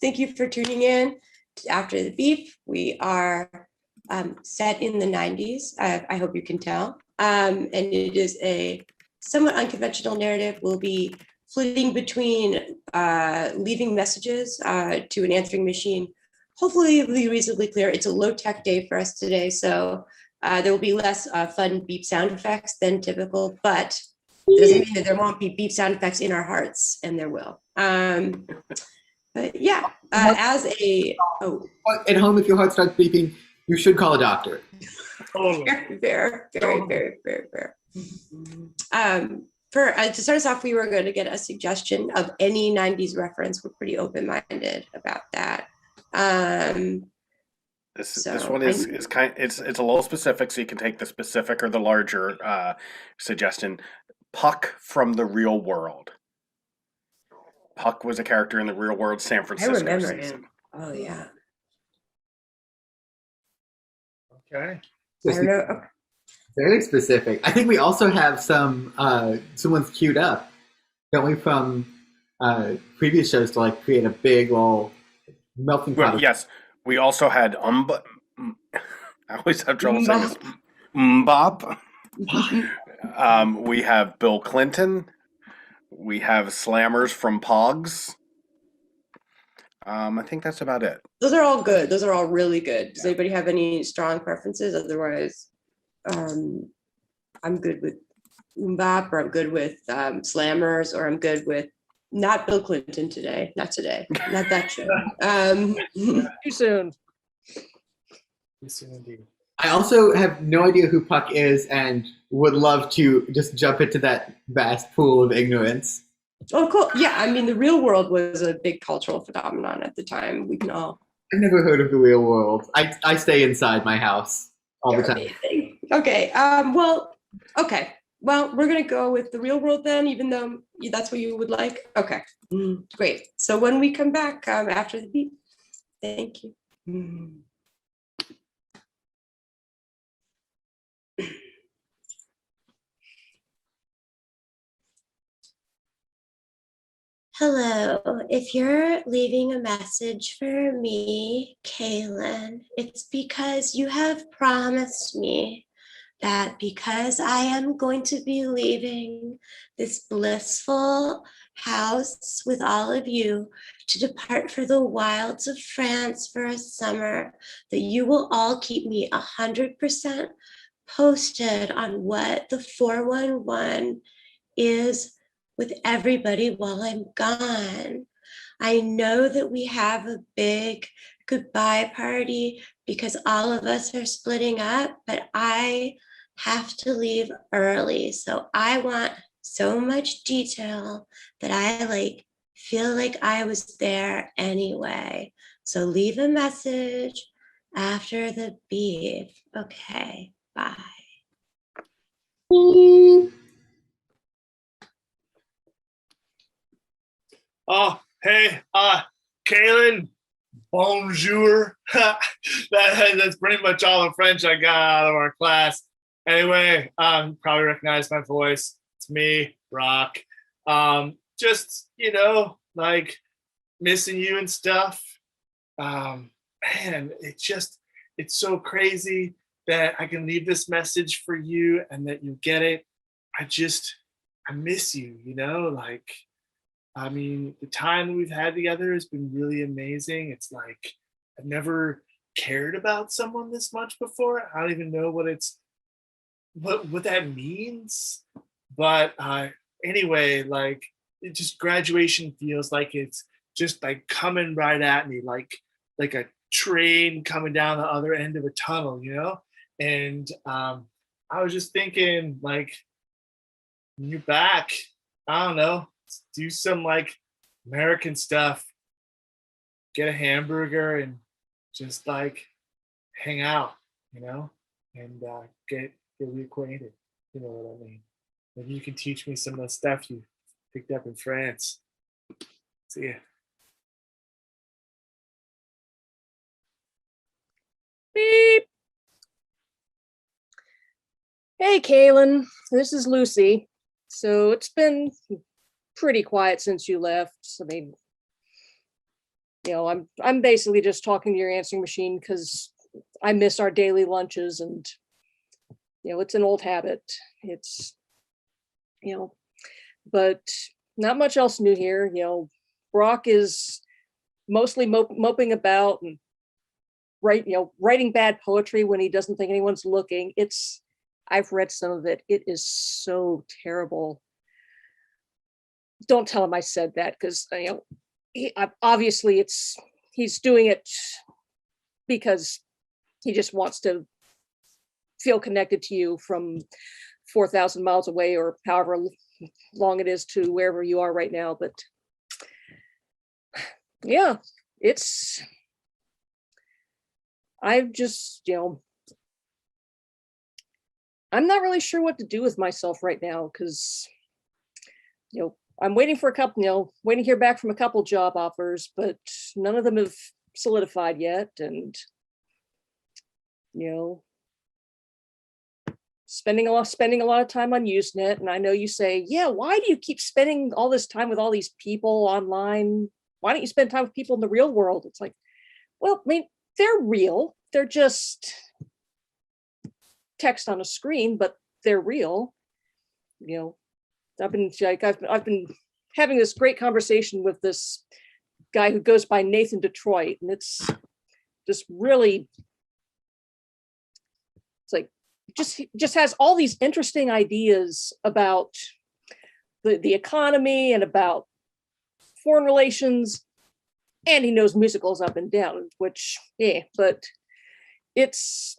Thank you for tuning in to After the Beep. We are set in the 90s. I hope you can tell. And it is a somewhat unconventional narrative. We'll be flitting between leaving messages to an answering machine. Hopefully it'll be reasonably clear. It's a low-tech day for us today, so there will be less fun beep sound effects than typical, but it doesn't mean that there won't be beep sound effects in our hearts, and there will. But yeah, as a at home, if your heart starts beeping, you should call a doctor. Very fair. To start us off, we were going to get a suggestion of any 90s reference. We're pretty open-minded about that. This one is it's a little specific, so you can take the specific or the larger suggestion. Puck from the Real World. Puck was a character in the Real World San Francisco season. Him. Oh yeah. Okay. I don't know. Very specific. I think we also have some someone's queued up, don't we, from previous shows to like create a big old melting pot. Well, yes, we also had I always have trouble saying this. Mbop. We have Bill Clinton. We have Slammers from Pogs. I think that's about it. Those are all good. Those are all really good. Does anybody have any strong preferences? Otherwise, I'm good with Mbop, or I'm good with Slammers, or I'm good with not Bill Clinton today. Not today. Not that show. Too soon. Too soon indeed. I also have no idea who Puck is and would love to just jump into that vast pool of ignorance. Oh, cool. Yeah, I mean, the Real World was a big cultural phenomenon at the time. We can all. I've never heard of the Real World. I stay inside my house all the time. Amazing. Okay. Okay. Well, we're going to go with the Real World then, even though that's what you would like. Okay. Great. So when we come back after the beep, thank you. Hello, if you're leaving a message for me, Kaylin, it's because you have promised me that because I am going to be leaving this blissful house with all of you to depart for the wilds of France for a summer, that you will all keep me 100% posted on what the 411 is with everybody while I'm gone. I know that we have a big goodbye party because all of us are splitting up, but I have to leave early. So I want so much detail that I feel like I was there anyway. So leave a message after the beep. Okay, bye. Oh, hey, Kaylin, bonjour. That's pretty much all the French I got out of our class. Anyway, probably recognize my voice. It's me, Rock. Just, missing you and stuff. Man, it's so crazy that I can leave this message for you and that you get it. I miss you, the time we've had together has been really amazing. It's like I've never cared about someone this much before. I don't even know what that means. But anyway, it just graduation feels like it's just like coming right at me, like a train coming down the other end of a tunnel, And I was just thinking, when you're back, I don't know, do some American stuff, get a hamburger and just hang out, and get reacquainted. You know what I mean? Maybe you can teach me some of the stuff you picked up in France. See ya. Beep. Hey, Kaylin, this is Lucy. So it's been pretty quiet since you left. I mean, I'm basically just talking to your answering machine because I miss our daily lunches, and it's an old habit. It's but not much else new here. Brock is mostly moping about and writing bad poetry when he doesn't think anyone's looking. I've read some of it. It is so terrible. Don't tell him I said that, because obviously he's doing it because he just wants to feel connected to you from 4,000 miles away, or however long it is to wherever you are right now. But yeah, I've just, I'm not really sure what to do with myself right now, because I'm waiting for waiting to hear back from a couple job offers, but none of them have solidified yet. And, spending a lot of time on Usenet. And I know you say, yeah, why do you keep spending all this time with all these people online? Why don't you spend time with people in the real world? It's like, well, I mean, they're real. They're just text on a screen, but they're real. I've been having this great conversation with this guy who goes by Nathan Detroit, and it's just really, it's like just has all these interesting ideas about the economy and about foreign relations, and he knows musicals up and down, which but it's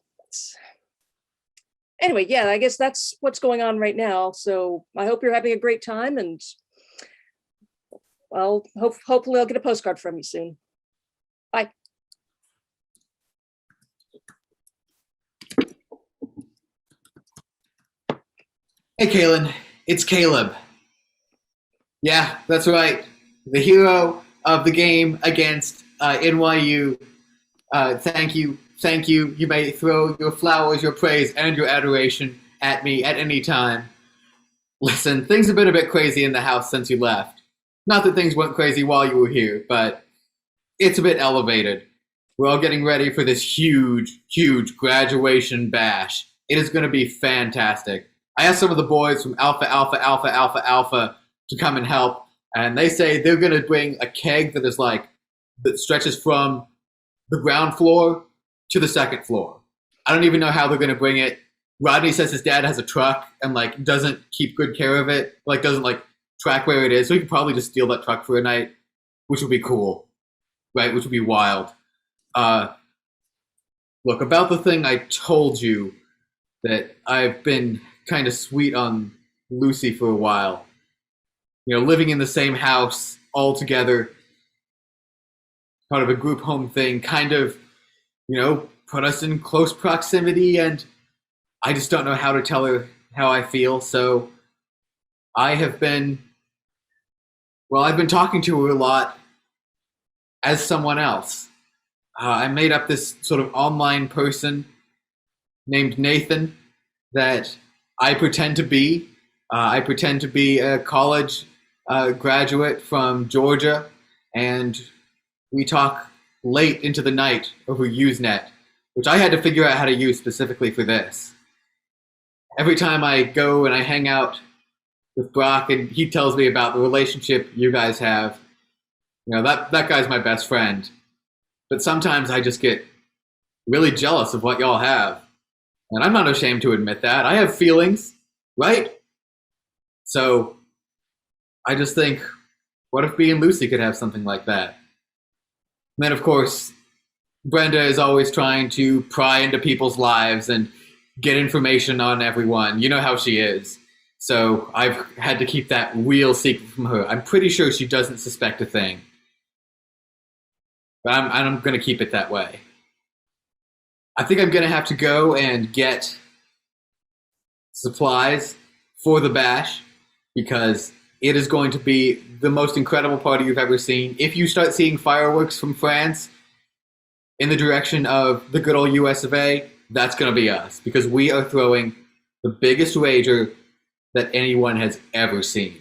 anyway, yeah, I guess that's what's going on right now. So I hope you're having a great time, and hopefully I'll get a postcard from you soon. Bye. Hey, Kaylin, it's Caleb. Yeah, that's right. The hero of the game against NYU. Thank you. You may throw your flowers, your praise, and your adoration at me at any time. Listen, things have been a bit crazy in the house since you left. Not that things went crazy while you were here, but it's a bit elevated. We're all getting ready for this huge graduation bash. It is going to be fantastic. I asked some of the boys from Alpha to come and help, and they say they're going to bring a keg that stretches from the ground floor to the second floor. I don't even know how they're going to bring it. Rodney says his dad has a truck and doesn't keep good care of it, doesn't track where it is, so he could probably just steal that truck for a night, which would be cool, right? Which would be wild. Look, about the thing I told you, that I've been kind of sweet on Lucy for a while. Living in the same house all together, part of a group home thing, kind of, put us in close proximity, and I just don't know how to tell her how I feel. So I've been talking to her a lot as someone else. I made up this sort of online person named Nathan that I pretend to be. I pretend to be a college graduate from Georgia, and we talk late into the night over Usenet, which I had to figure out how to use specifically for this. Every time I go and I hang out with Brock and he tells me about the relationship you guys have, that guy's my best friend. But sometimes I just get really jealous of what y'all have. And I'm not ashamed to admit that. I have feelings, right? So I just think, what if me and Lucy could have something like that? And then, of course, Brenda is always trying to pry into people's lives and get information on everyone. You know how she is. So I've had to keep that real secret from her. I'm pretty sure she doesn't suspect a thing. But I'm going to keep it that way. I think I'm going to have to go and get supplies for the bash, because it is going to be the most incredible party you've ever seen. If you start seeing fireworks from France in the direction of the good old US of A, that's going to be us, because we are throwing the biggest rager that anyone has ever seen.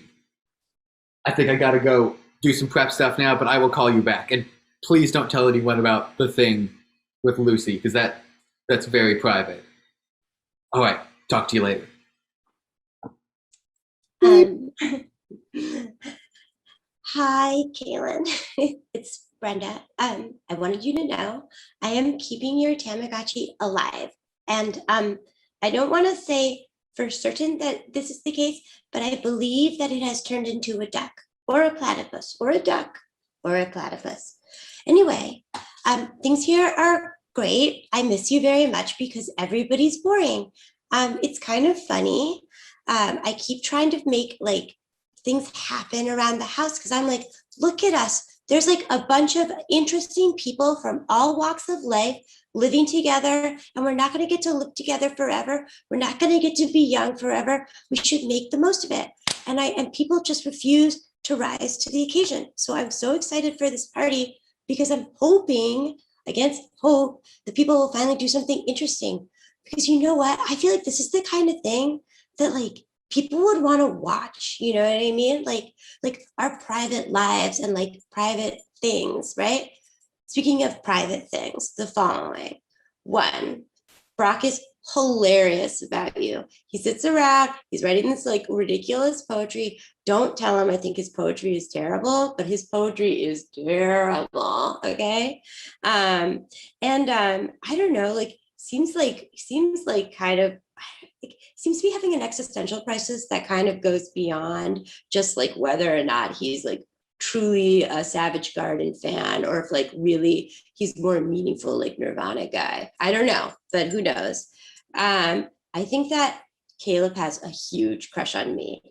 I think I got to go do some prep stuff now, but I will call you back. And please don't tell anyone about the thing with Lucy, because that's very private. All right, talk to you later. Um, Hi, Kaylin. It's Brenda. I wanted you to know I am keeping your Tamagotchi alive. And I don't want to say for certain that this is the case, but I believe that it has turned into a duck or a platypus or a duck or a platypus. Anyway, things here are great. I miss you very much because everybody's boring. It's kind of funny. I keep trying to make like things happen around the house because I'm like, look at us. There's like a bunch of interesting people from all walks of life living together, and we're not going to get to live together forever. We're not going to get to be young forever. We should make the most of it. And people just refuse to rise to the occasion. So I'm so excited for this party because I'm hoping against hope that people will finally do something interesting. Because you know what? I feel like this is the kind of thing that like people would want to watch, you know what I mean? Like our private lives and like private things, right? Speaking of private things, the following. One, Brock is hilarious about you. He sits around, he's writing this like ridiculous poetry. Don't tell him I think his poetry is terrible, but his poetry is terrible. Okay. I don't know, like seems like kind of seems to be having an existential crisis that kind of goes beyond just like whether or not he's like truly a Savage Garden fan or if like really he's more meaningful like Nirvana guy. I don't know, but who knows? I think that Caleb has a huge crush on me.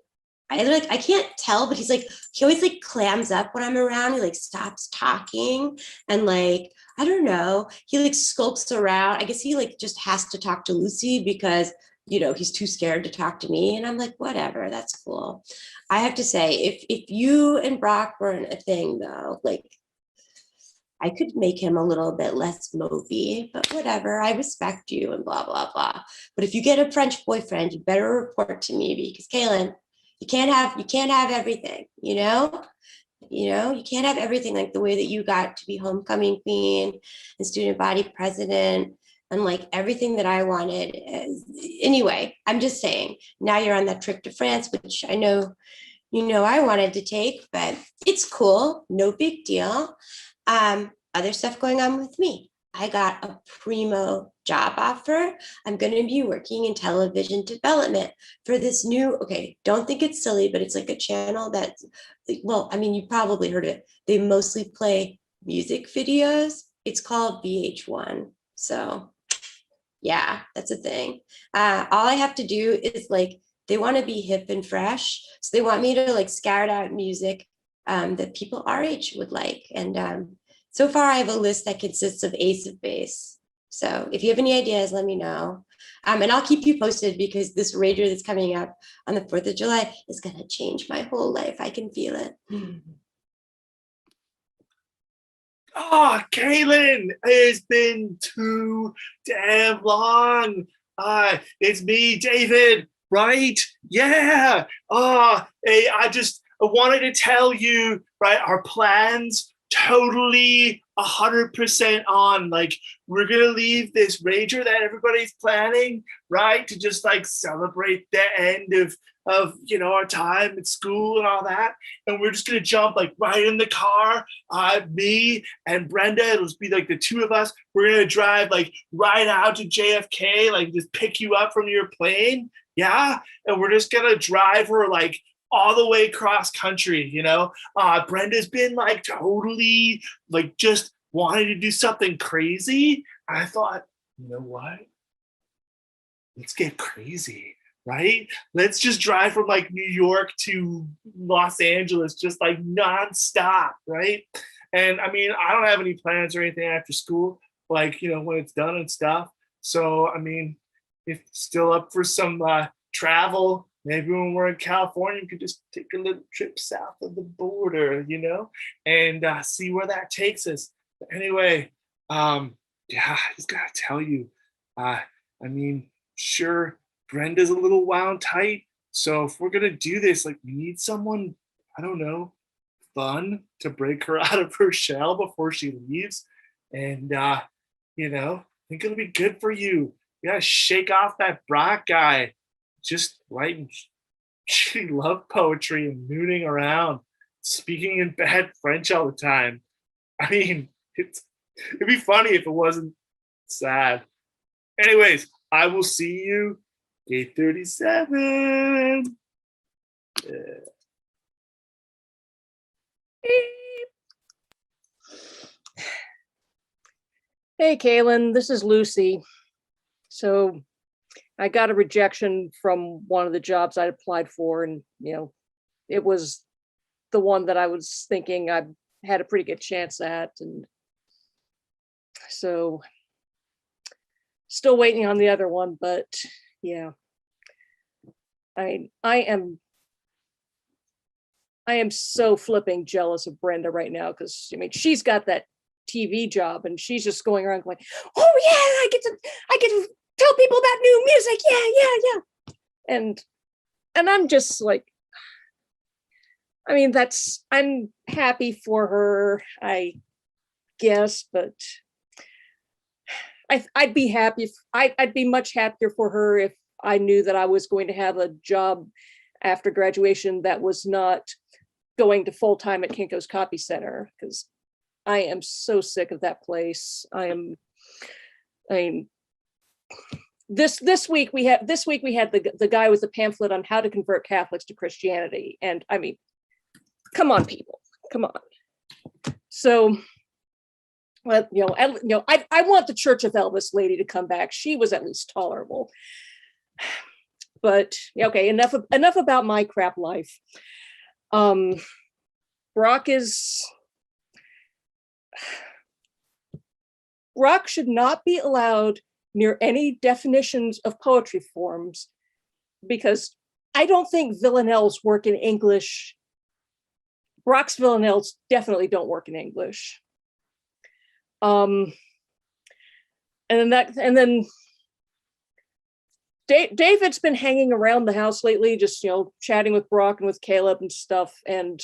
I can't tell, but he's like he always like clams up when I'm around. He like stops talking and like I don't know. He like skulks around. I guess he like just has to talk to Lucy because he's too scared to talk to me. And I'm like, whatever, that's cool. I have to say, if you and Brock weren't a thing though, like I could make him a little bit less mopey, but whatever. I respect you and blah, blah, blah. But if you get a French boyfriend, you better report to me because Kaylin, you can't have everything, you can't have everything like the way that you got to be homecoming queen and student body president and like everything that I wanted. Anyway, I'm just saying, now you're on that trip to France, which I know I wanted to take, but it's cool, no big deal. Other stuff going on with me. I got a primo job offer. I'm going to be working in television development for this new, okay, don't think it's silly, but it's like a channel that, well, I mean, you probably heard it. They mostly play music videos. It's called VH1. So yeah, that's a thing. All I have to do is like, they want to be hip and fresh. So they want me to like scout out music that people our age would like. And so far I have a list that consists of Ace of Base. So if you have any ideas, let me know. And I'll keep you posted because this rager that's coming up on the 4th of July is going to change my whole life. I can feel it. Oh, Kaylin, it's been too damn long. It's me, David, right? Yeah. Hey, I wanted to tell you, right, our plans totally 100% on. Like, we're gonna leave this rager that everybody's planning, right, to just like celebrate the end of our time at school and all that, and we're just gonna jump like right in the car. Me and Brenda, it'll just be like the two of us. We're gonna drive like right out to JFK, like just pick you up from your plane, yeah, and we're just gonna drive her like all the way cross country. Brenda's been like totally like just wanting to do something crazy. I thought, you know what? Let's get crazy, right? Let's just drive from like New York to Los Angeles, just like nonstop, right? And I mean, I don't have any plans or anything after school, like, when it's done and stuff. So, I mean, if still up for some travel, maybe when we're in California, we could just take a little trip south of the border, and see where that takes us. But anyway, yeah, I just gotta tell you, I mean, sure, Brenda's a little wound tight. So if we're gonna do this, like, we need someone, I don't know, fun to break her out of her shell before she leaves. And, you know, I think it'll be good for you. You gotta shake off that Brock guy. Just writing she loved poetry and mooning around, speaking in bad French all the time. I mean, it'd be funny if it wasn't sad. Anyways, I will see you gate 37. Hey, Kaylin, this is Lucy. So I got a rejection from one of the jobs I applied for, and it was the one that I was thinking I had a pretty good chance at, and so still waiting on the other one. But yeah, I am so flipping jealous of Brenda right now, because I mean she's got that TV job and she's just going around going, oh yeah, I get to tell people about new music, yeah, and I'm just like, I mean, I'm happy for her, I guess, but I'd be happy if I'd be much happier for her if I knew that I was going to have a job after graduation that was not going to full-time at Kinko's Copy Center, because I am so sick of that place. I mean, this week we had the guy with the pamphlet on how to convert Catholics to Christianity, and I mean, come on, people, come on. So, well, I want the Church of Elvis lady to come back. She was at least tolerable. But okay, enough about my crap life. Brock should not be allowed near any definitions of poetry forms, because I don't think villanelles work in English. Brock's villanelles definitely don't work in English. And then David's been hanging around the house lately, just chatting with Brock and with Caleb and stuff, and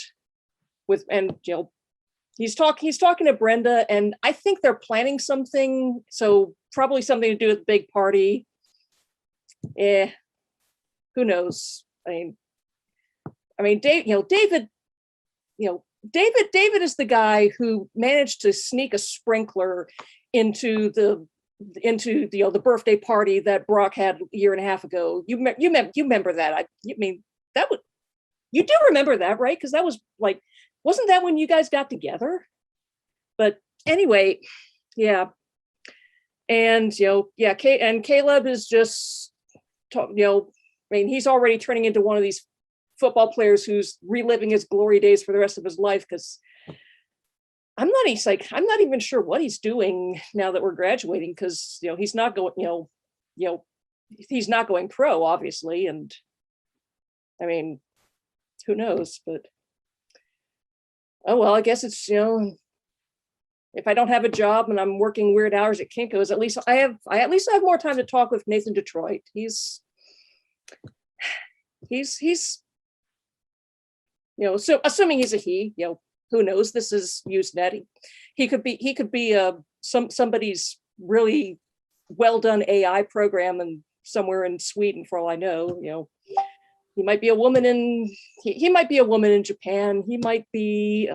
he's talking to Brenda, and I think they're planning something, so probably something to do with the big party. Who knows? I mean, David is the guy who managed to sneak a sprinkler into the birthday party that Brock had a year and a half ago. You remember that? You do remember that, right? Because that was like, wasn't that when you guys got together? But anyway, yeah. And and Caleb is just he's already turning into one of these football players who's reliving his glory days for the rest of his life, because I'm not even sure what he's doing now that we're graduating, because he's not going he's not going pro, obviously, and I mean, who knows? But oh well, I guess it's if I don't have a job and I'm working weird hours at Kinko's, at least I have more time to talk with Nathan Detroit. He's so assuming he's a he, who knows? This is Usenet. He could be somebody's really well done AI program and somewhere in Sweden, for all I know. He might be a woman in Japan. He might be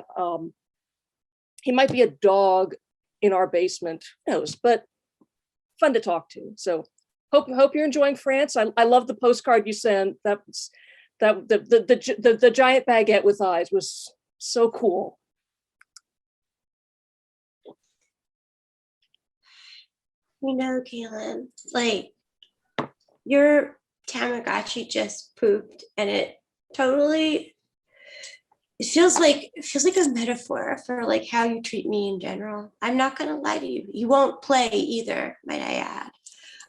a dog in our basement. Who knows? But fun to talk to. So hope you're enjoying France. I love the postcard you sent. The giant baguette with eyes was so cool. Kaylin, like, your Tamagotchi just pooped, and it feels like a metaphor for like how you treat me in general. I'm not gonna lie to you. You won't play either, might I add.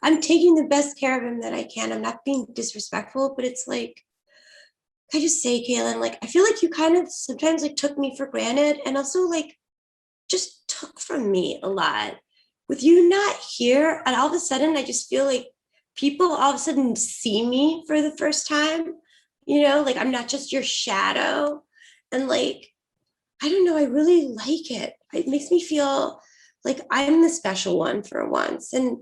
I'm taking the best care of him that I can. I'm not being disrespectful, but it's like, I just say, Kaylin, like, I feel like you kind of sometimes like took me for granted, and also like just took from me a lot. With you not here, and all of a sudden, I just feel like people all of a sudden see me for the first time. Like, I'm not just your shadow. And like, I don't know, I really like it. It makes me feel like I'm the special one for once. And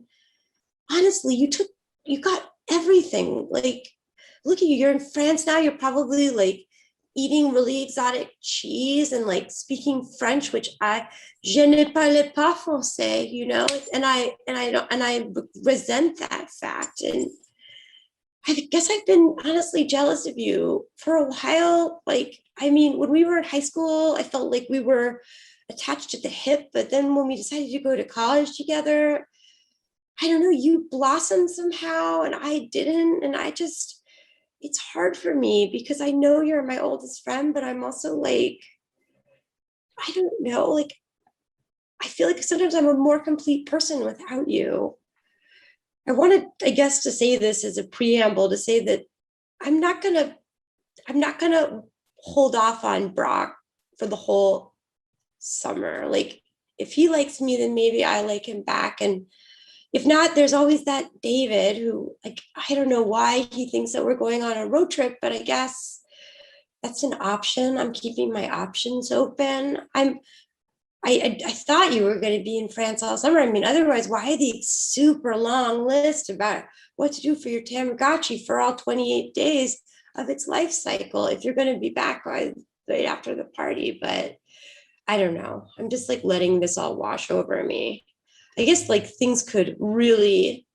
honestly, you got everything. Like, look at you, you're in France now, you're probably like eating really exotic cheese and like speaking French, which je ne parle pas français, you know, and I don't, and I resent that fact. And I guess I've been honestly jealous of you for a while. Like, I mean, when we were in high school, I felt like we were attached at the hip, but then when we decided to go to college together, I don't know, you blossomed somehow and I didn't. And it's hard for me because I know you're my oldest friend, but I'm also like, I don't know, like, I feel like sometimes I'm a more complete person without you. I wanted, I guess, to say this as a preamble to say that I'm not gonna, I'm not gonna hold off on Brock for the whole summer. Like, if he likes me, then maybe I like him back. And if not, there's always that David who, like, I don't know why he thinks that we're going on a road trip, but I guess that's an option. I'm keeping my options open. I thought you were going to be in France all summer. I mean, otherwise, why the super long list about what to do for your Tamagotchi for all 28 days of its life cycle if you're going to be back right after the party? But I don't know. I'm just like letting this all wash over me. I guess like things could really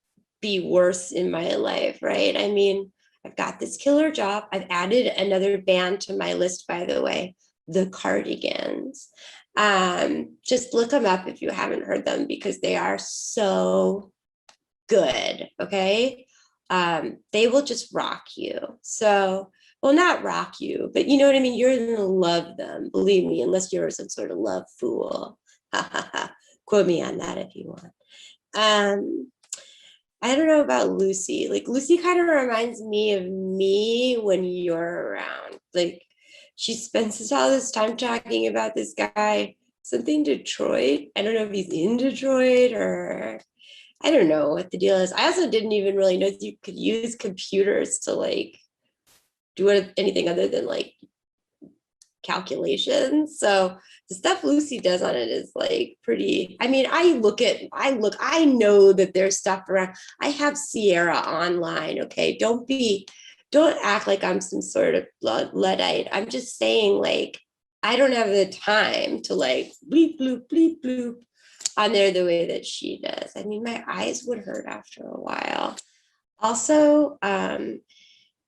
be worse in my life, right? I mean, I've got this killer job. I've added another band to my list, by the way, the Cardigans. Just look them up if you haven't heard them because they are so good. Okay. They will just rock you. So, well, not rock you, but you know what I mean? You're gonna love them, believe me, unless you're some sort of love fool. Quote me on that if you want. I don't know about Lucy. Like, Lucy kind of reminds me of me when you're around. Like, she spends all this time talking about this guy, something Detroit. I don't know if he's in Detroit or I don't know what the deal is. I also didn't even really know that you could use computers to like do anything other than like calculations. So the stuff Lucy does on it is like pretty. I mean, I know that there's stuff around. I have Sierra online. Okay. Don't act like I'm some sort of Luddite. I'm just saying, like, I don't have the time to like bleep, bloop, bleep, bloop on there the way that she does. I mean, my eyes would hurt after a while. Also,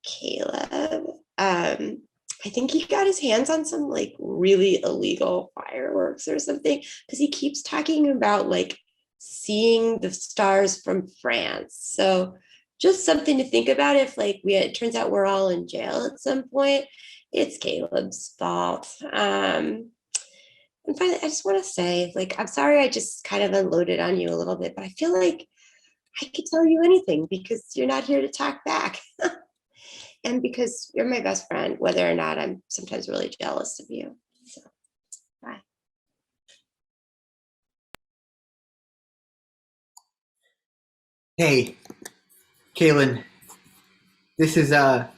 Caleb, I think he got his hands on some like really illegal fireworks or something because he keeps talking about like seeing the stars from France. So just something to think about if like it turns out we're all in jail at some point. It's Caleb's fault. And finally, I just want to say, like, I'm sorry I just kind of unloaded on you a little bit, but I feel like I could tell you anything because you're not here to talk back. And because you're my best friend, whether or not I'm sometimes really jealous of you. So, bye. Hey, Kaylin, this is gonna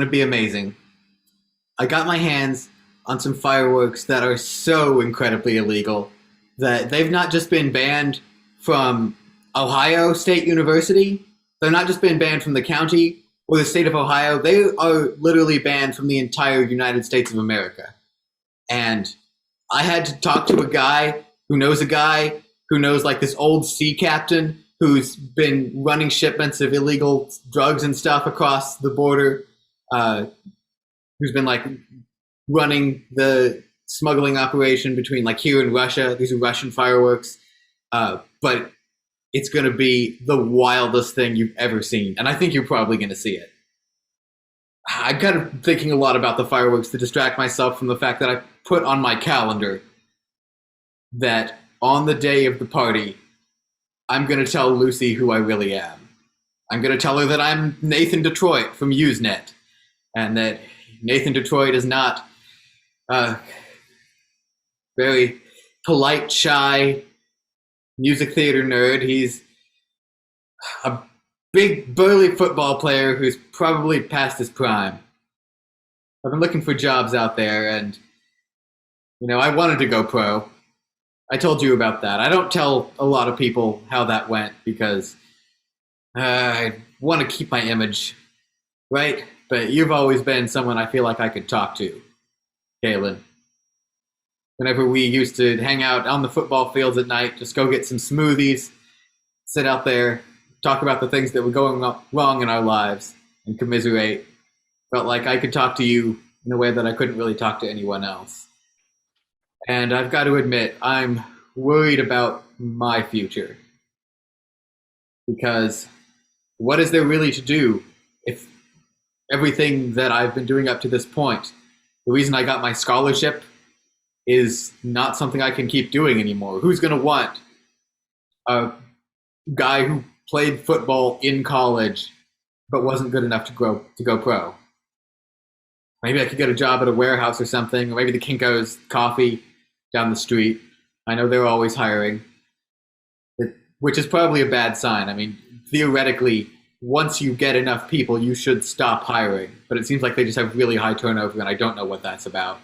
be amazing. I got my hands on some fireworks that are so incredibly illegal that they've not just been banned from Ohio State University, they're not just been banned from the county or the state of Ohio, they are literally banned from the entire United States of America. And I had to talk to a guy who knows like this old sea captain who's been running shipments of illegal drugs and stuff across the border, who's been like running the smuggling operation between like here and Russia. These are Russian fireworks. But it's going to be the wildest thing you've ever seen. And I think you're probably going to see it. I'm kind of thinking a lot about the fireworks to distract myself from the fact that I put on my calendar that on the day of the party, I'm going to tell Lucy who I really am. I'm going to tell her that I'm Nathan Detroit from Usenet and that Nathan Detroit is not a very polite, shy music theater nerd. He's a big, burly football player who's probably past his prime. I've been looking for jobs out there, and I wanted to go pro. I told you about that. I don't tell a lot of people how that went because I want to keep my image, right? But you've always been someone I feel like I could talk to, Kaylin. Whenever we used to hang out on the football fields at night, just go get some smoothies, sit out there, talk about the things that were going wrong in our lives, and commiserate. Felt like I could talk to you in a way that I couldn't really talk to anyone else. And I've got to admit, I'm worried about my future. Because what is there really to do if everything that I've been doing up to this point, the reason I got my scholarship, is not something I can keep doing anymore? Who's going to want a guy who played football in college but wasn't good enough to go pro? Maybe I could get a job at a warehouse or something, or maybe the Kinko's coffee down the street. I know they're always hiring, which is probably a bad sign. I mean, theoretically, once you get enough people, you should stop hiring. But it seems like they just have really high turnover, and I don't know what that's about.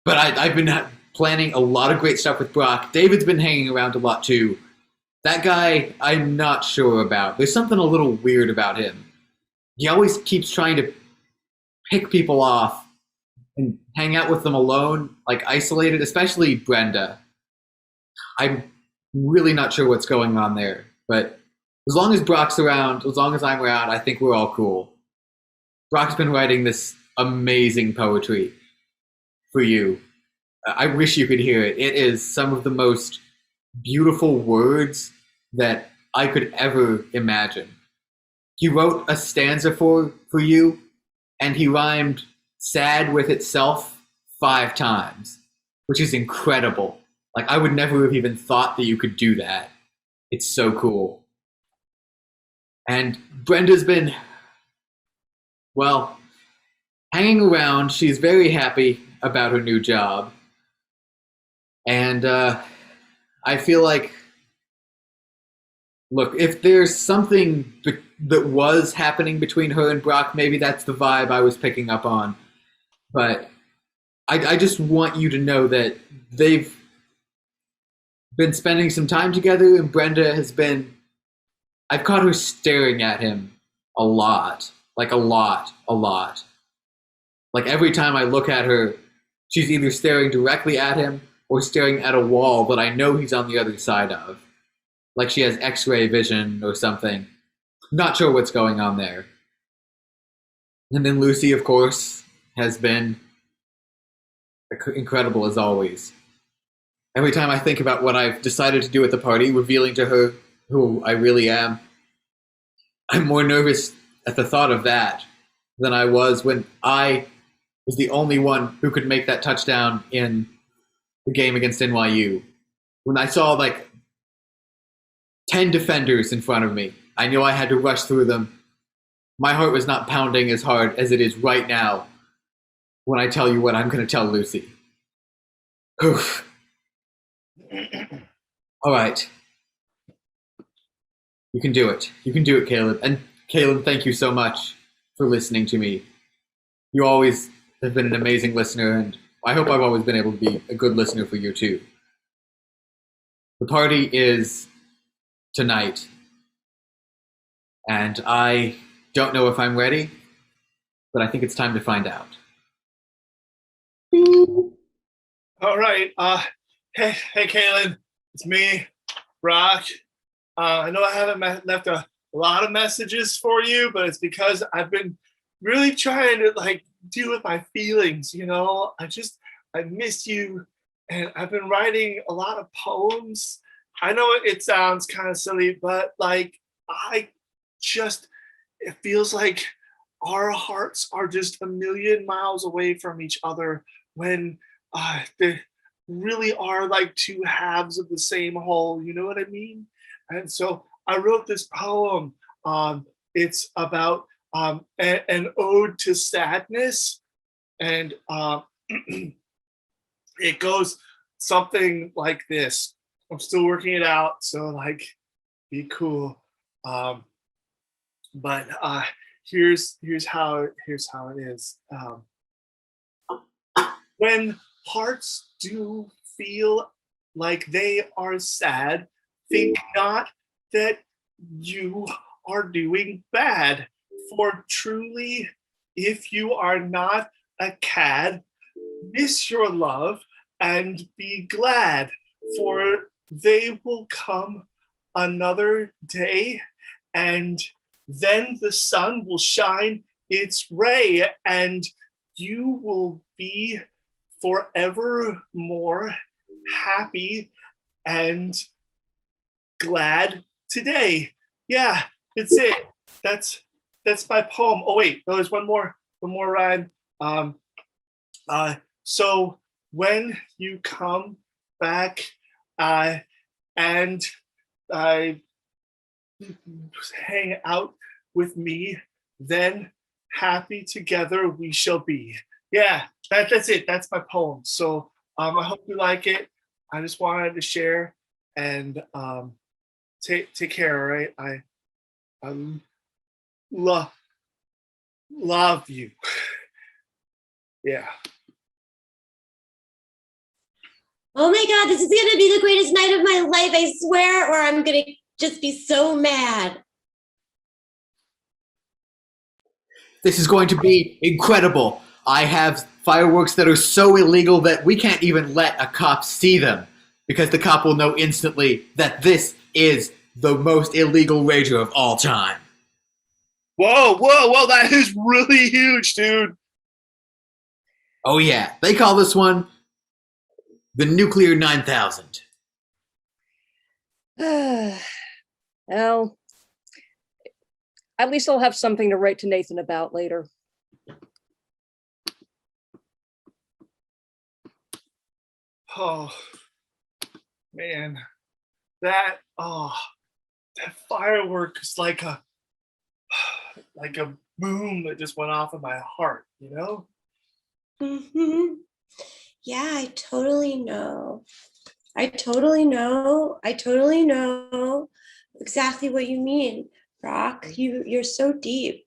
But I've been planning a lot of great stuff with Brock. David's been hanging around a lot too. That guy, I'm not sure about. There's something a little weird about him. He always keeps trying to pick people off and hang out with them alone, like isolated, especially Brenda. I'm really not sure what's going on there. But as long as Brock's around, as long as I'm around, I think we're all cool. Brock's been writing this amazing poetry for you. I wish you could hear it. It is some of the most beautiful words that I could ever imagine. He wrote a stanza for you, and he rhymed sad with itself 5 times, which is incredible. Like, I would never have even thought that you could do that. It's so cool. And Brenda's been, well, hanging around. She's very happy about her new job. And I feel like, look, if there's something that was happening between her and Brock, maybe that's the vibe I was picking up on. But I just want you to know that they've been spending some time together, and Brenda has been, I've caught her staring at him a lot. Like a lot. Like every time I look at her, she's either staring directly at him or staring at a wall that I know he's on the other side of. Like she has X-ray vision or something. Not sure what's going on there. And then Lucy, of course, has been incredible as always. Every time I think about what I've decided to do at the party, revealing to her who I really am, I'm more nervous at the thought of that than I was when I was the only one who could make that touchdown in the game against NYU. When I saw like 10 defenders in front of me, I knew I had to rush through them. My heart was not pounding as hard as it is right now when I tell you what I'm going to tell Lucy. Oof. All right. You can do it. You can do it, Caleb. And Caleb, thank you so much for listening to me. You always have been an amazing listener, and I hope I've always been able to be a good listener for you too. The party is tonight, and I don't know if I'm ready, but I think it's time to find out. All right. Hey, Kaylin, it's me, Brock. I know I haven't left a lot of messages for you, but it's because I've been really trying to deal with my feelings. I miss you, and I've been writing a lot of poems. I know it sounds kind of silly, but it feels like our hearts are just a million miles away from each other when they really are like 2 halves of the same whole. You know what I mean? And so I wrote this poem. It's about an ode to sadness, and it goes something like this. I'm still working it out, so be cool. But here's how it is. When hearts do feel like they are sad, think not that you are doing bad. For truly, if you are not a cad, miss your love and be glad, for they will come another day, and then the sun will shine its ray, and you will be forevermore happy and glad today. Yeah, it's it. That's my poem. Oh wait, no, there's one more rhyme. So when you come back, and hang out with me, then happy together we shall be. Yeah, that's it. That's my poem. So I hope you like it. I just wanted to share, and take care. All right, I love you. Yeah. Oh my God, this is going to be the greatest night of my life, I swear, or I'm going to just be so mad. This is going to be incredible. I have fireworks that are so illegal that we can't even let a cop see them because the cop will know instantly that this is the most illegal rager of all time. Whoa, that is really huge, dude. Oh yeah, they call this one the Nuclear 9000. Well, at least I'll have something to write to Nathan about later. Oh man, that firework is like a boom that just went off in my heart, you know? Mm-hmm. Yeah, I totally know. I totally know exactly what you mean, Brock. You're so deep.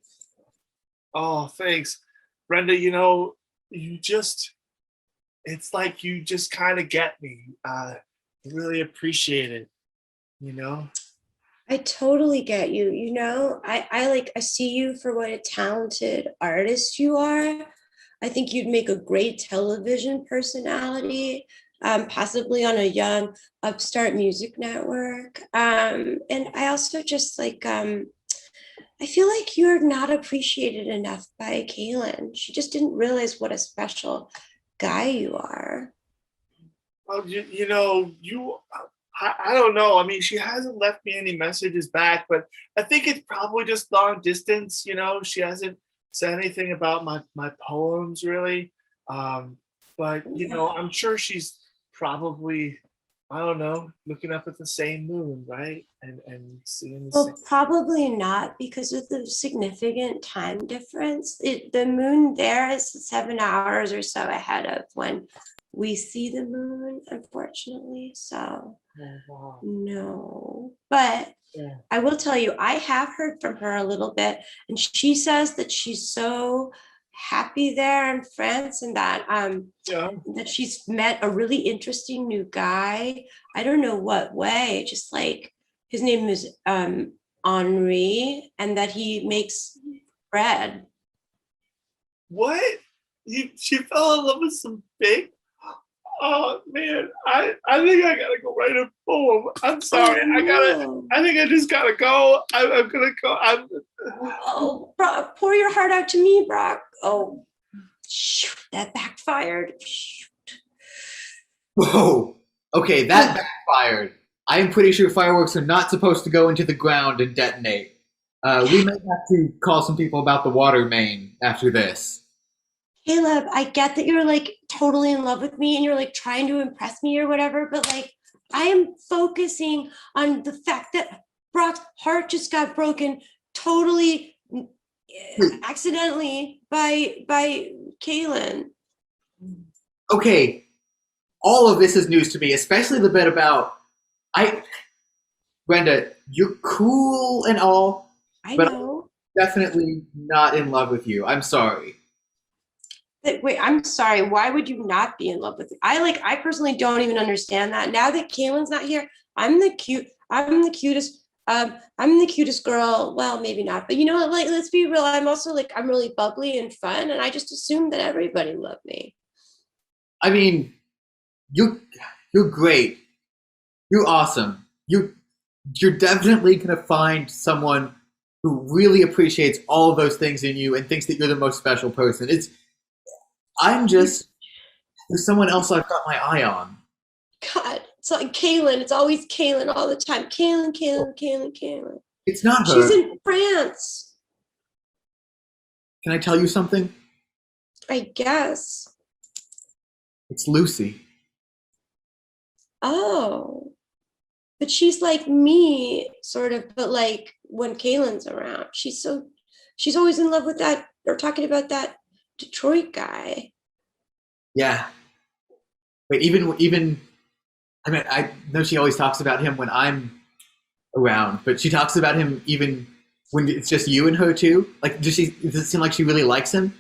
Oh, thanks. Brenda, you know, it's like you just kind of get me. I really appreciate it, you know? I totally get you. You know, I see you for what a talented artist you are. I think you'd make a great television personality, possibly on a young upstart music network. And I also just I feel like you're not appreciated enough by Kaylin. She just didn't realize what a special guy you are. Well, you know, I don't know. I mean, she hasn't left me any messages back, but I think it's probably just long distance. You know, she hasn't said anything about my poems really. But you know, I'm sure she's probably, I don't know, looking up at the same moon, right? And seeing the same. Well, probably not because of the significant time difference. The moon there is 7 hours or so ahead of when we see the moon, unfortunately. So Oh, wow. no, but Yeah. I will tell you, I have heard from her a little bit, and she says that she's so happy there in France, and Yeah. that she's met a really interesting new guy. I don't know what way, just like his name is Henri, and that he makes bread. What? She fell in love with some pig? Oh man, I think I gotta go write a poem. I'm sorry. Oh, I think I just gotta go. I'm gonna go. oh, Brock, pour your heart out to me, Brock. Oh, shoot, that backfired. Shoot. Whoa. Okay, that backfired. I am pretty sure fireworks are not supposed to go into the ground and detonate. We might have to call some people about the water main after this. Caleb, I get that you're like totally in love with me and you're like trying to impress me or whatever, but like I am focusing on the fact that Brock's heart just got broken totally accidentally by Kaylin. Okay, all of this is news to me, especially the bit about Brenda, you're cool and all, I but know. definitely not in love with you. I'm sorry. Wait, I'm sorry. Why would you not be in love with me? I personally don't even understand that. Now that Kaylin's not here, I'm the cutest girl. Well, maybe not, but you know what? Like, let's be real. I'm also like, I'm really bubbly and fun, and I just assumed that everybody loved me. I mean, you're great. You're awesome. You're definitely gonna find someone who really appreciates all of those things in you and thinks that you're the most special person. I'm just there's someone else I've got my eye on. God, it's like Kaylin. It's always Kaylin all the time. Kaylin, Kaylin, Kaylin, Kaylin. It's not She's her. in France, Can I tell you something? I guess. It's Lucy. Oh, but she's like me, sort of. But like when Kaylin's around, she's always in love with that or talking about that Detroit guy. Yeah. But even I mean I know she always talks about him when I'm around, but she talks about him even when it's just you and her too. Like does it seem like she really likes him?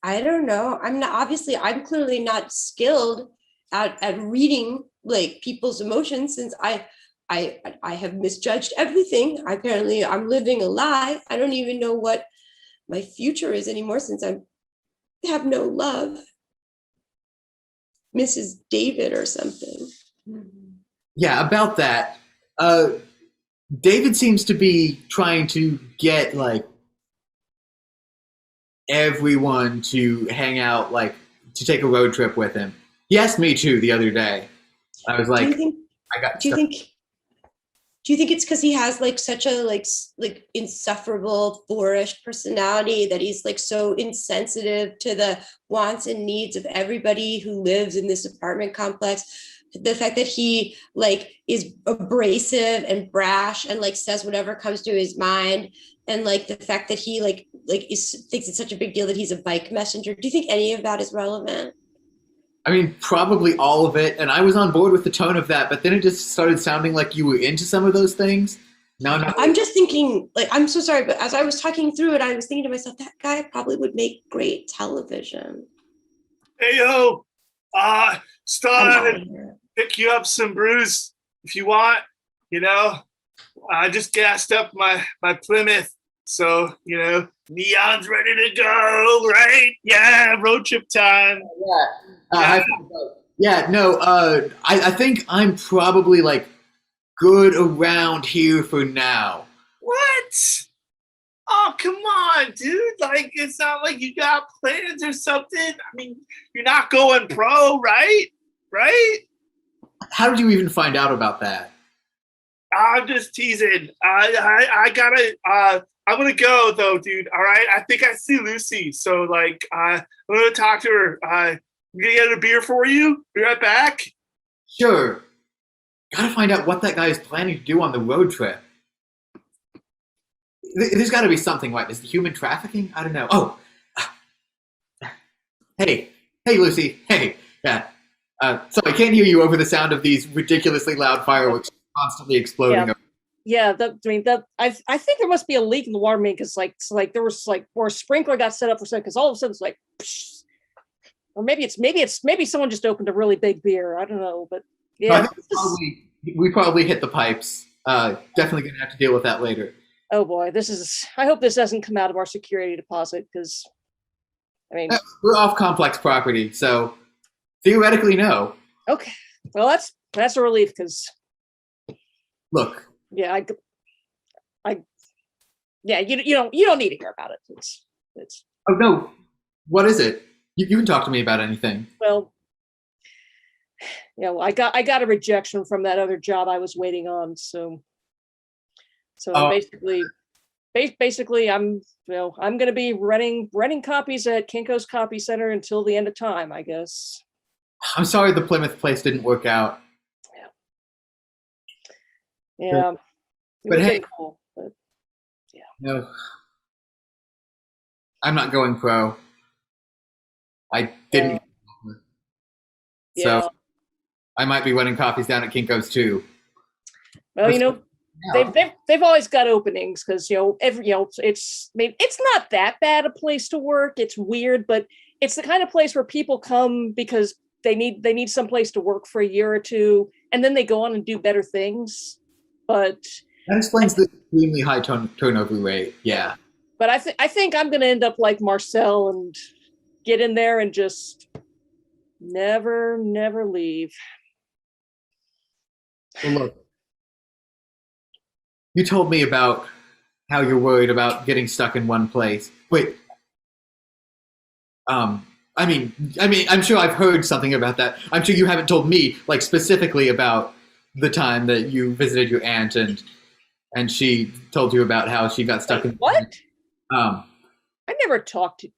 I don't know. I'm clearly not skilled at reading like people's emotions since I have misjudged everything. Apparently I'm living a lie. I don't even know what my future is anymore since I have no love. Mrs. David or something. Yeah, about that. David seems to be trying to get like everyone to hang out, like to take a road trip with him. He asked me too the other day. I was Do you like, think I got do you stuff. think do you think it's because he has like such a like insufferable boorish personality that he's like so insensitive to the wants and needs of everybody who lives in this apartment complex? The fact that he like is abrasive and brash and like says whatever comes to his mind, and like the fact that he thinks it's such a big deal that he's a bike messenger. Do you think any of that is relevant? I mean, probably all of it, and I was on board with the tone of that, but then it just started sounding like you were into some of those things. Now I'm not. I'm just thinking, like, I'm so sorry, but as I was talking through it, I was thinking to myself, that guy probably would make great television. Hey yo, I'm stop out and of here. pick you up some brews if you want. You know, I just gassed up my Plymouth, so Neon's ready to go. Right? Yeah, road trip time. Yeah, Yeah. yeah, no. I think I'm probably like good around here for now. What? Oh, come on, dude. Like, it's not like you got plans or something. I mean, you're not going pro, right? Right? How did you even find out about that? I'm just teasing. I gotta, I'm gonna go though, dude. All right. I think I see Lucy. So, like, I'm gonna talk to her. I'm gonna get a beer for you. Be right back. Sure. Gotta find out what that guy is planning to do on the road trip. There's got to be something, right? Is the human trafficking? I don't know. Oh, hey, Lucy. Hey, yeah. Sorry, I can't hear you over the sound of these ridiculously loud fireworks constantly exploding. Yeah. Yeah, I think there must be a leak in the water main because like there was like where a sprinkler got set up for a second because all of a sudden it's like, psh, or maybe someone just opened a really big beer. I don't know, but So I yeah. think we probably hit the pipes. Definitely gonna have to deal with that later. Oh boy, I hope this doesn't come out of our security deposit because I mean, We're off complex property, so theoretically, no. okay, well that's a relief because Look, yeah, yeah, you don't need to hear about it. It's oh no, what is it? You can talk to me about anything. well, I got a rejection from that other job I was waiting on, so Oh. basically I'm I'm going to be renting copies at Kinko's Copy Center until the end of time, I guess. I'm sorry the Plymouth place didn't work out. Yeah, it But would've hey- been cool, but No, I'm not going pro. I didn't. yeah. So I might be running copies down at Kinko's too. Well, they've always got openings because it's I mean it's not that bad a place to work. It's weird, but it's the kind of place where people come because they need some place to work for a year or two, and then they go on and do better things. But That explains the extremely high turnover rate. Yeah. but I think I'm gonna end up like Marcel and get in there and just never leave. Well, look, you told me about how you're worried about getting stuck in one place. Wait. I mean, I'm sure I've heard something about that. I'm sure you haven't told me, like, specifically about the time that you visited your aunt and she told you about how she got stuck in What? Um, I never talked to.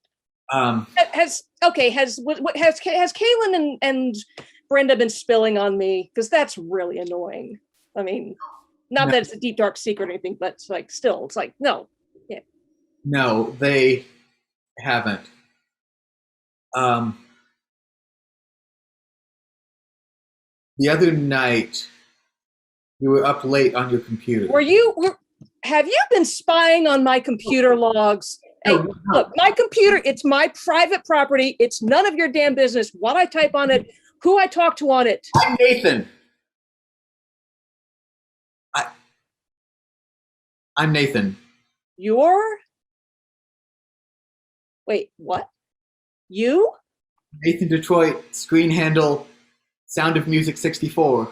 um, Has Kaylin and Brenda been spilling on me? Because that's really annoying. I mean, not No. that it's a deep dark secret or anything, but it's like still, it's like no. no, they haven't. The other night, you were up late on your computer. Have you been spying on my computer logs? Hey, No, look, my computer, it's my private property. It's none of your damn business what I type on it, who I talk to on it. I'm Nathan. I'm Nathan. Wait, what? You? Nathan Detroit, screen handle, Sound of Music 64.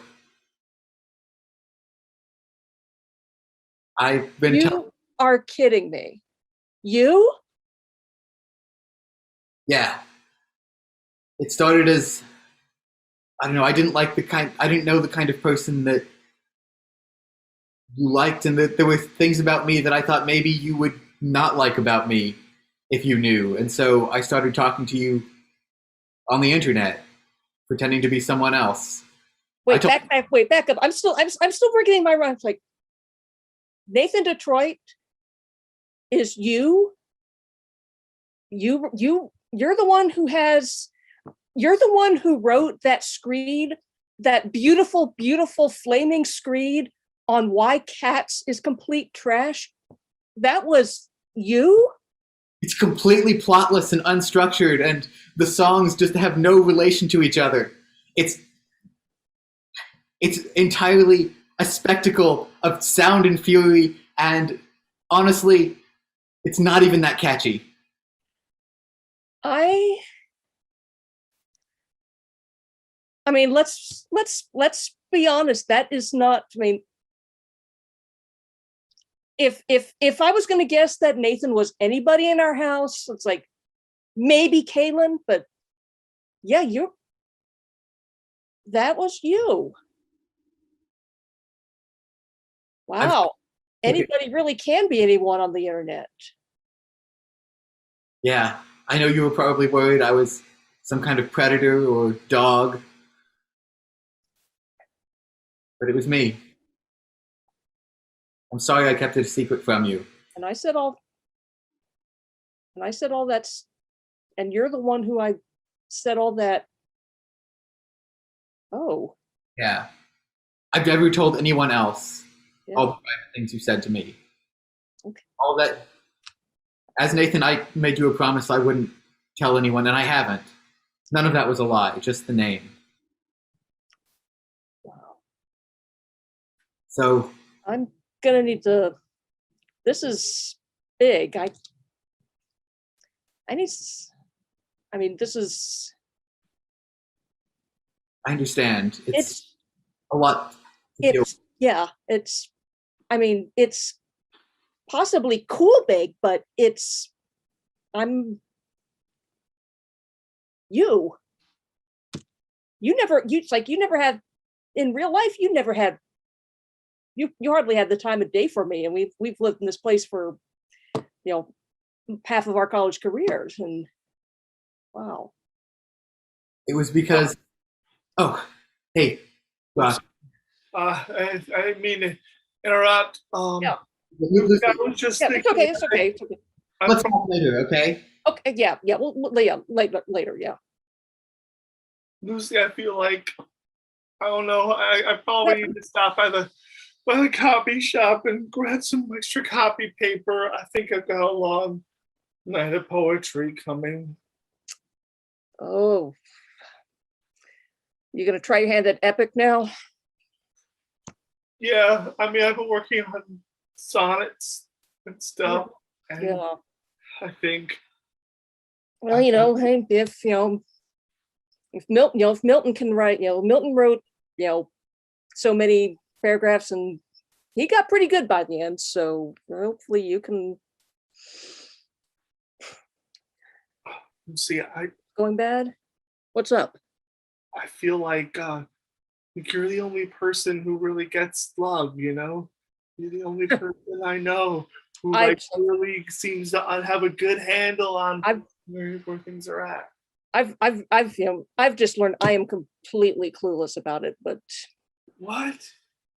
I've been You are kidding me. You? yeah. It started as, I don't know, I didn't know the kind of person that you liked, and that there were things about me that I thought maybe you would not like about me if you knew. And so I started talking to you on the internet, pretending to be someone else. Wait, back up. I'm still getting my rhymes. Like, Nathan Detroit is you. You're the one who wrote that screed, that beautiful, beautiful flaming screed on why Cats is complete trash. That was you? It's completely plotless and unstructured, and the songs just have no relation to each other. It's entirely a spectacle of sound and fury, and honestly, it's not even that catchy. I mean, let's be honest. That is not. I mean, if I was going to guess that Nathan was anybody in our house, it's like maybe Kaylin, but yeah, that was you. Wow. Anybody really can be anyone on the internet. Yeah, I know you were probably worried I was some kind of predator or dog, but it was me. I'm sorry I kept it a secret from you. And I said all that's, and you're the one who I said all that. Oh. Yeah. I've never told anyone else Yeah. all the private things you said to me. Okay. All that. As Nathan, I made you a promise I wouldn't tell anyone, and I haven't. None of that was a lie, just the name. Wow. So I'm gonna need to. This is big. I need. I mean, this is. I understand. It's a lot. To deal with. Yeah. It's. I mean, it's possibly cool big, but it's. I'm. You. It's like you never had in real life. You never had. You hardly had the time of day for me, and we've lived in this place for, half of our college careers, and wow. It was because. Oh, hey, Ross. I didn't mean to interrupt. Yeah. I was just Yeah, thinking. it's okay. Let's talk later, okay? Okay, yeah. Later, yeah. Lucy, I feel like I don't know. I probably need to stop by the by the copy shop and grab some extra copy paper. I think I've got a long night of poetry coming. Oh, you gonna try your hand at epic now? Yeah, I mean, I've been working on sonnets and stuff, and Yeah. I think Well, hey, if Milton, if Milton can write, Milton wrote, so many paragraphs and he got pretty good by the end. So hopefully you can. see, I Going bad? What's up? feel like you're the only person who really gets love. You're the only person I know who I- really seems to have a good handle on I've- where things are at. I've just learned I am completely clueless about it, but What?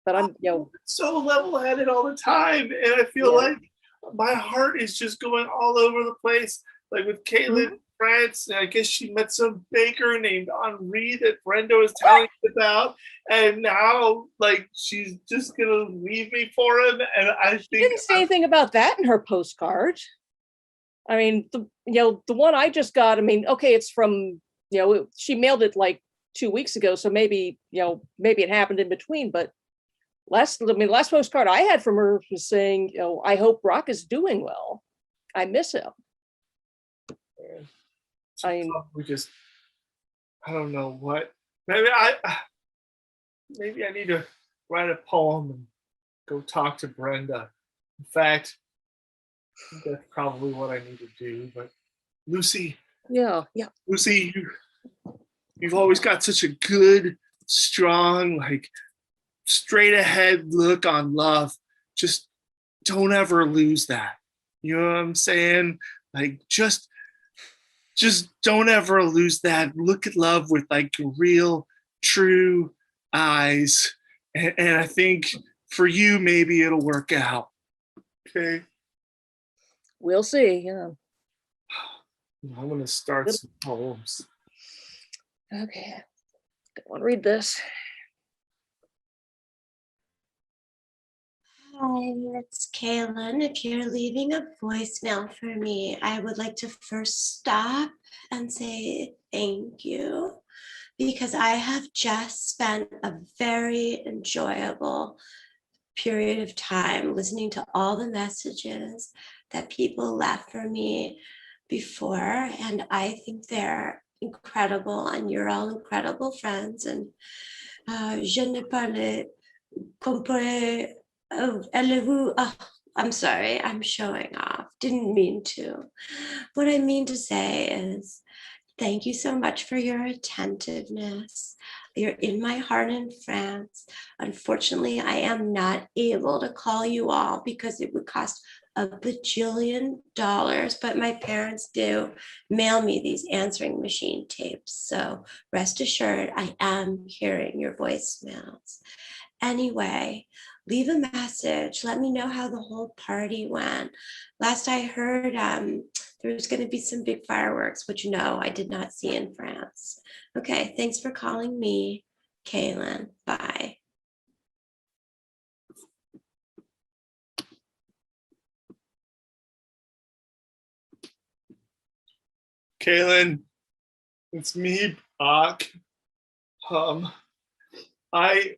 I'm, So level-headed all the time, and I feel Yeah. like my heart is just going all over the place. Like with Caitlin in France, and I guess she met some baker named Henri that Brenda was telling me about, and now like she's just gonna leave me for him. And I she think didn't say anything about that in her postcard. I mean, the one I just got, I mean, okay, it's from, she mailed it like 2 weeks ago, so maybe it happened in between, but last postcard I had from her was saying, I hope Brock is doing well. I miss him. we just, I don't know what. Maybe I need to write a poem and go talk to Brenda. In fact, that's probably what I need to do. But Lucy, Yeah. Lucy, you've always got such a good, strong, like straight ahead look on love. Just don't ever lose that. You know what I'm saying? Like just don't ever lose that. Look at love with like real, true eyes. And I think for you, maybe it'll work out. Okay. We'll see. Yeah. I'm gonna start some poems. Okay. I want to read this. Hi, it's Kaylin. If you're leaving a voicemail for me, I would like to first stop and say thank you because I have just spent a very enjoyable period of time listening to all the messages that people left for me before. And I think they're incredible, and you're all incredible friends. And je ne parle compré. Oh, allez-vous? Oh, I'm sorry, I'm showing off. Didn't mean to. What I mean to say is thank you so much for your attentiveness. You're in my heart in France. Unfortunately, I am not able to call you all because it would cost a bajillion dollars, but my parents do mail me these answering machine tapes. So rest assured, I am hearing your voicemails. Anyway, leave a message. Let me know how the whole party went. Last I heard, there was going to be some big fireworks, which no, I did not see in France. Okay, thanks for calling me, Kaylin. Bye. Kaylin, it's me, Brock. I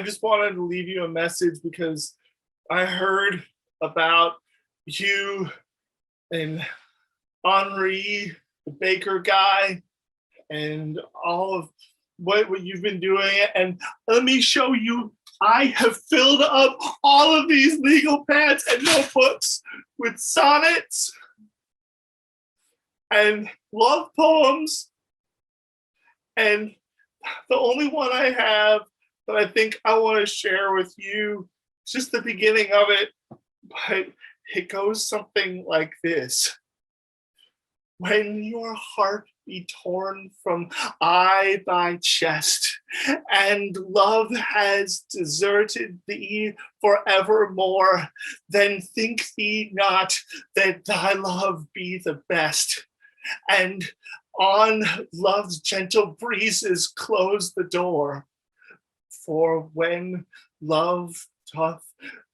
just wanted to leave you a message because I heard about you and Henri, the baker guy, and all of what you've been doing. And let me show you, I have filled up all of these legal pads and notebooks with sonnets and love poems. And the only one I have that I think I want to share with you, it's just the beginning of it, but it goes something like this. When your heart be torn from thy chest, and love has deserted thee forevermore, then think thee not that thy love be the best. And on love's gentle breezes close the door. For when love doth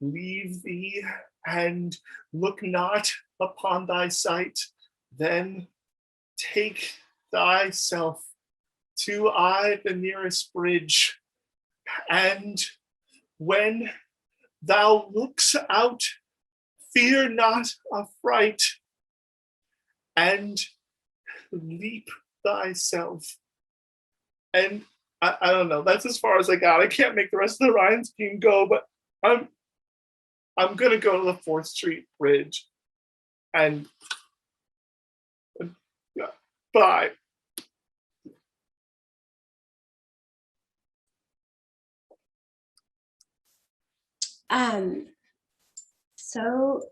leave thee, and look not upon thy sight, then take thyself to the nearest bridge, and when thou looks out, fear not affright, and leap thyself. And I don't know. That's as far as I got. I can't make the rest of the Ryan scheme go, but I'm gonna go to the 4th Street Bridge, and yeah, bye. So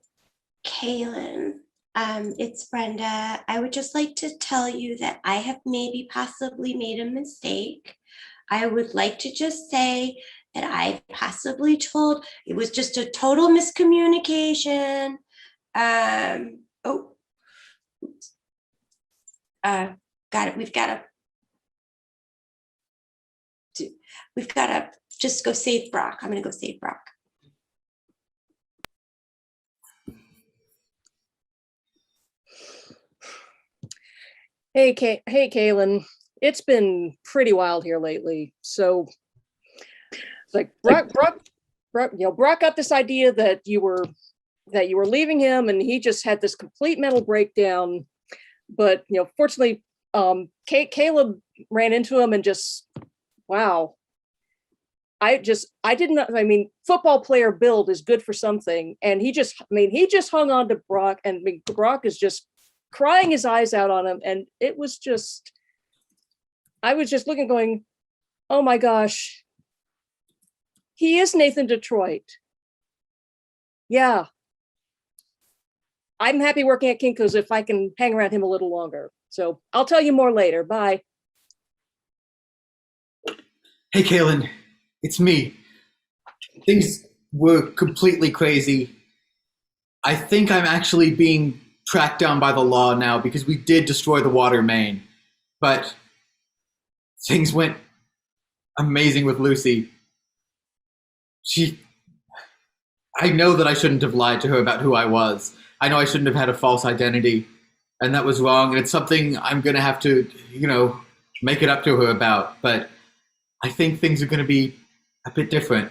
Kaylin, it's Brenda. I would just like to tell you that I have maybe possibly made a mistake. I would like to just say that I possibly told, it was just a total miscommunication. Oh, oops. Got it. We've got to just go save Brock. I'm going to go save Brock. Hey, Kaylin. It's been pretty wild here lately. So, like Brock, Brock got this idea that you were leaving him, and he just had this complete mental breakdown. But fortunately, Caleb ran into him and just, wow. I didn't. I mean, football player build is good for something, and he just hung on to Brock, and Brock is just crying his eyes out on him, and it was just, I was just looking, going, oh my gosh, he is Nathan Detroit. Yeah, I'm happy working at Kinko's if I can hang around him a little longer. So I'll tell you more later. Bye. Hey, Kaylin, it's me. Things were completely crazy. I think I'm actually being tracked down by the law now because we did destroy the water main. But things went amazing with Lucy. I know that I shouldn't have lied to her about who I was. I know I shouldn't have had a false identity, and that was wrong. And it's something I'm going to have to, make it up to her about. But I think things are going to be a bit different.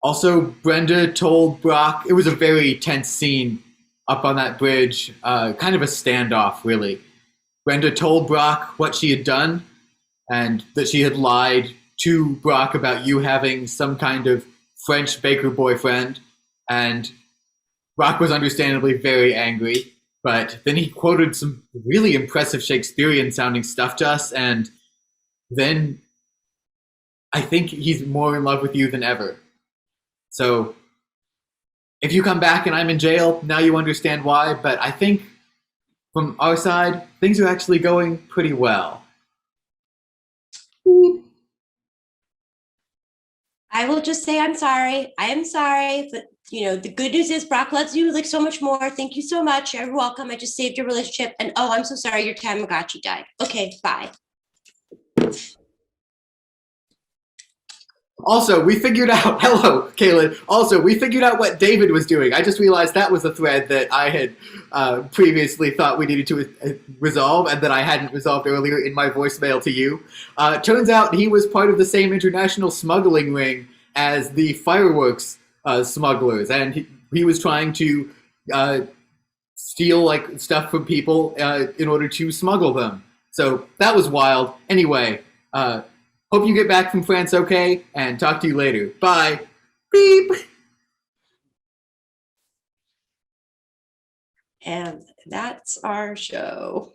Also, Brenda told Brock, it was a very tense scene up on that bridge, kind of a standoff, really. Brenda told Brock what she had done and that she had lied to Brock about you having some kind of French baker boyfriend. And Brock was understandably very angry, but then he quoted some really impressive Shakespearean sounding stuff to us, and then I think he's more in love with you than ever. So if you come back and I'm in jail, now you understand why, but I think from our side, things are actually going pretty well. I will just say I'm sorry. I am sorry, but the good news is Brock loves you like so much more. Thank you so much. You're welcome. I just saved your relationship. And oh, I'm so sorry your Tamagotchi died. Okay, bye. Also, we figured out, hello, Kaylin. Also, we figured out what David was doing. I just realized that was a thread that I had previously thought we needed to resolve and that I hadn't resolved earlier in my voicemail to you. Turns out he was part of the same international smuggling ring as the fireworks smugglers, and he was trying to steal stuff from people in order to smuggle them. So that was wild. Anyway, hope you get back from France okay, and talk to you later. Bye. Beep. And that's our show.